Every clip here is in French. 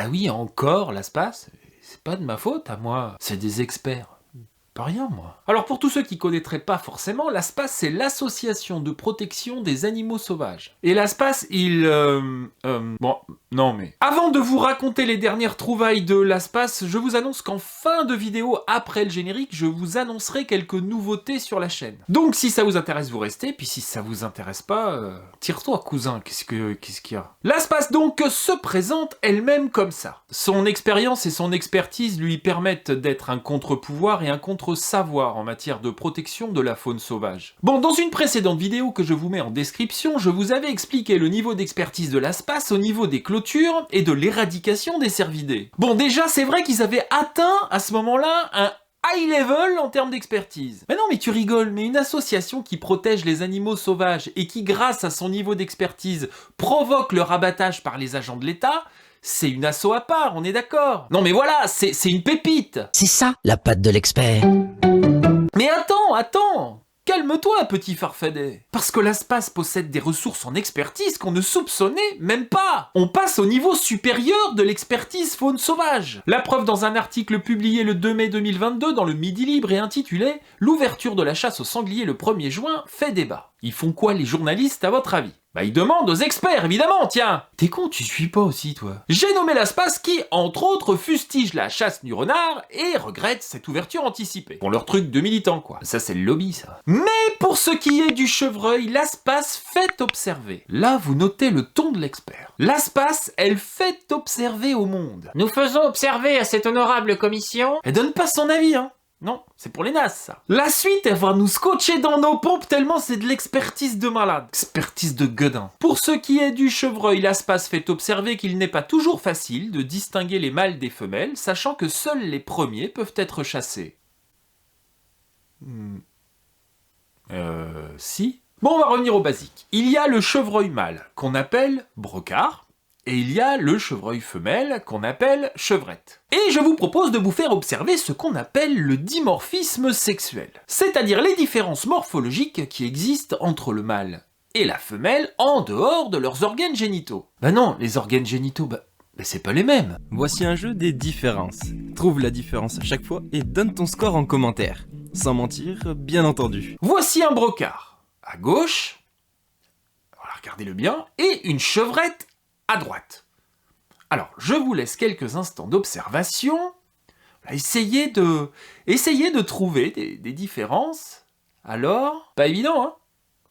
Bah oui, encore, l'espace, c'est pas de ma faute à moi, c'est des experts. Pas rien, moi. Alors pour tous ceux qui connaîtraient pas forcément, l'ASPAS, c'est l'association de protection des animaux sauvages. Et l'ASPAS, bon, non mais... Avant de vous raconter les dernières trouvailles de l'ASPAS, je vous annonce qu'en fin de vidéo, après le générique, je vous annoncerai quelques nouveautés sur la chaîne. Donc si ça vous intéresse, vous restez, puis si ça vous intéresse pas, tire-toi cousin, qu'est-ce qu'il y a? L'ASPAS donc se présente elle-même comme ça. Son expérience et son expertise lui permettent d'être un contre-pouvoir et un contre-savoir en matière de protection de la faune sauvage. Bon, dans une précédente vidéo que je vous mets en description, je vous avais expliqué le niveau d'expertise de l'ASPAS au niveau des clôtures et de l'éradication des cervidés. Bon, déjà, c'est vrai qu'ils avaient atteint à ce moment-là un high level en termes d'expertise. Mais non, mais tu rigoles, mais une association qui protège les animaux sauvages et qui, grâce à son niveau d'expertise, provoque leur abattage par les agents de l'État, c'est une asso à part, on est d'accord. Non mais voilà, c'est une pépite. C'est ça, la patte de l'expert. Mais attends, calme-toi, petit farfadet. Parce que l'ASPAS possède des ressources en expertise qu'on ne soupçonnait même pas. On passe au niveau supérieur de l'expertise faune sauvage. La preuve dans un article publié le 2 mai 2022 dans le Midi Libre et intitulé « L'ouverture de la chasse au sanglier le 1er juin fait débat ». Ils font quoi les journalistes à votre avis? Bah ils demandent aux experts, évidemment, tiens. T'es con, tu suis pas aussi, toi. J'ai nommé l'ASPAS qui, entre autres, fustige la chasse du renard et regrette cette ouverture anticipée. Bon, leur truc de militants, quoi. Ça, c'est le lobby, ça. Mais pour ce qui est du chevreuil, l'ASPAS fait observer. Là, vous notez le ton de l'expert. L'ASPAS, elle fait observer au monde. Nous faisons observer à cette honorable commission... Elle donne pas son avis, hein. Non, c'est pour les nazes, ça. La suite, elle va nous scotcher dans nos pompes tellement c'est de l'expertise de malade. Expertise de gueudin. Pour ce qui est du chevreuil, l'ASPAS fait observer qu'il n'est pas toujours facile de distinguer les mâles des femelles, sachant que seuls les premiers peuvent être chassés. Si. Bon, on va revenir au basique. Il y a le chevreuil mâle, qu'on appelle brocard, et il y a le chevreuil femelle qu'on appelle chevrette. Et je vous propose de vous faire observer ce qu'on appelle le dimorphisme sexuel, c'est-à-dire les différences morphologiques qui existent entre le mâle et la femelle en dehors de leurs organes génitaux. Bah non, les organes génitaux, c'est pas les mêmes. Voici un jeu des différences. Trouve la différence à chaque fois et donne ton score en commentaire. Sans mentir, bien entendu. Voici un brocard. À gauche, voilà, regardez-le bien, et une chevrette à droite. Alors, je vous laisse quelques instants d'observation. Essayez de trouver des différences. Alors, pas évident, hein?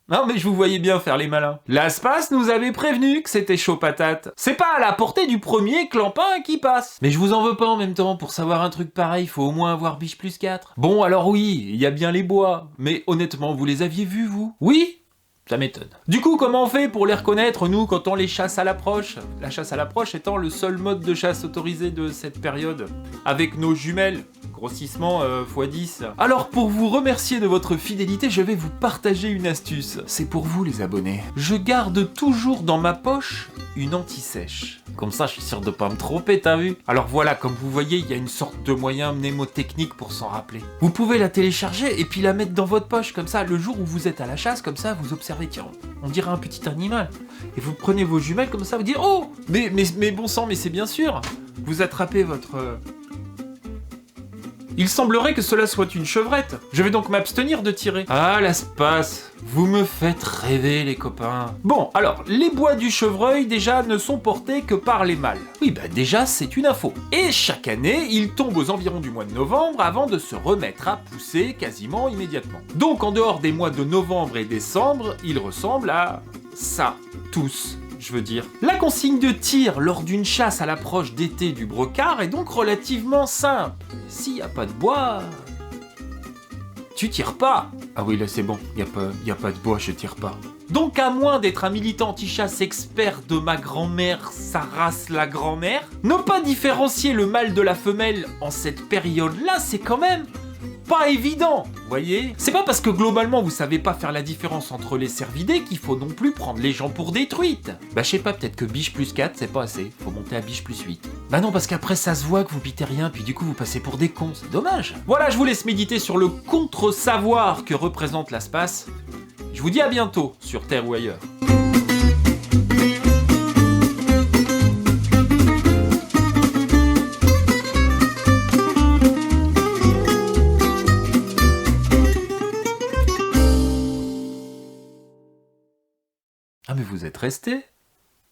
Non, mais je vous voyais bien faire les malins. L'ASPAS nous avait prévenu que c'était chaud patate. C'est pas à la portée du premier clampin qui passe. Mais je vous en veux pas en même temps, pour savoir un truc pareil, faut au moins avoir biche plus 4. Bon, alors oui, il y a bien les bois, mais honnêtement, vous les aviez vus, vous? Oui? Ça m'étonne. Du coup, comment on fait pour les reconnaître, nous, quand on les chasse à l'approche? La chasse à l'approche étant le seul mode de chasse autorisé de cette période. Avec nos jumelles, grossissement x10. Alors, pour vous remercier de votre fidélité, je vais vous partager une astuce. C'est pour vous, les abonnés. Je garde toujours dans ma poche une anti-sèche. Comme ça, je suis sûr de pas me tromper, t'as vu? Alors voilà, comme vous voyez, il y a une sorte de moyen mnémotechnique pour s'en rappeler. Vous pouvez la télécharger et puis la mettre dans votre poche, comme ça, le jour où vous êtes à la chasse, comme ça, vous observez, tiens, on dirait un petit animal. Et vous prenez vos jumelles comme ça, vous dites, oh, mais bon sang, mais c'est bien sûr. Vous attrapez votre... Il semblerait que cela soit une chevrette. Je vais donc m'abstenir de tirer. Ah, l'ASPAS, vous me faites rêver, les copains. Bon, alors, les bois du chevreuil, déjà, ne sont portés que par les mâles. Oui, bah déjà, c'est une info. Et chaque année, ils tombent aux environs du mois de novembre avant de se remettre à pousser quasiment immédiatement. Donc, en dehors des mois de novembre et décembre, ils ressemblent à... ça. Tous. Je veux dire. La consigne de tir lors d'une chasse à l'approche d'été du brocard est donc relativement simple. S'il n'y a pas de bois... tu tires pas. Ah oui, là c'est bon, y a pas de bois, je tire pas. Donc à moins d'être un militant anti-chasse expert de ma grand-mère, sa race la grand-mère, ne pas différencier le mâle de la femelle en cette période-là, c'est quand même... pas évident, voyez? C'est pas parce que globalement vous savez pas faire la différence entre les cervidés qu'il faut non plus prendre les gens pour des truites. Bah je sais pas, peut-être que biche plus 4 c'est pas assez, faut monter à biche plus 8. Bah non, parce qu'après ça se voit que vous pitez rien, puis du coup vous passez pour des cons, c'est dommage. Voilà, je vous laisse méditer sur le contre-savoir que représente l'ASPAS. Je vous dis à bientôt, sur Terre ou ailleurs. mais vous êtes resté.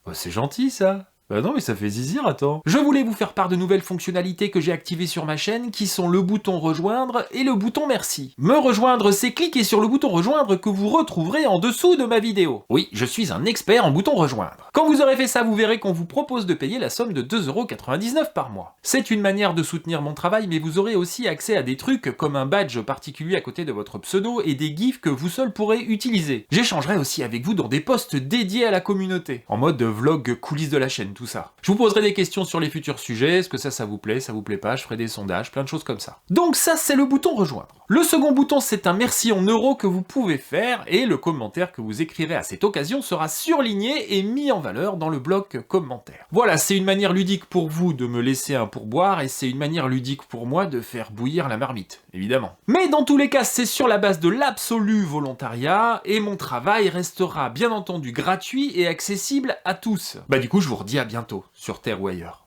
Bah, c'est gentil ça. Bah non, mais ça fait zizir, attends. Je voulais vous faire part de nouvelles fonctionnalités que j'ai activées sur ma chaîne, qui sont le bouton rejoindre et le bouton merci. Me rejoindre, c'est cliquer sur le bouton rejoindre que vous retrouverez en dessous de ma vidéo. Oui, je suis un expert en bouton rejoindre. Quand vous aurez fait ça, vous verrez qu'on vous propose de payer la somme de 2,99 € par mois. C'est une manière de soutenir mon travail, mais vous aurez aussi accès à des trucs comme un badge particulier à côté de votre pseudo et des gifs que vous seul pourrez utiliser. J'échangerai aussi avec vous dans des posts dédiés à la communauté, en mode vlog coulisses de la chaîne, tout ça. Je vous poserai des questions sur les futurs sujets, est-ce que ça vous plaît pas, je ferai des sondages, plein de choses comme ça. Donc ça, c'est le bouton rejoindre. Le second bouton, c'est un merci en euros que vous pouvez faire, et le commentaire que vous écrivez à cette occasion sera surligné et mis en valeur dans le bloc commentaire. Voilà, c'est une manière ludique pour vous de me laisser un pourboire, et c'est une manière ludique pour moi de faire bouillir la marmite, évidemment. Mais dans tous les cas, c'est sur la base de l'absolu volontariat, et mon travail restera bien entendu gratuit et accessible à tous. Bah du coup, je vous redis à bientôt, sur Terre ou ailleurs.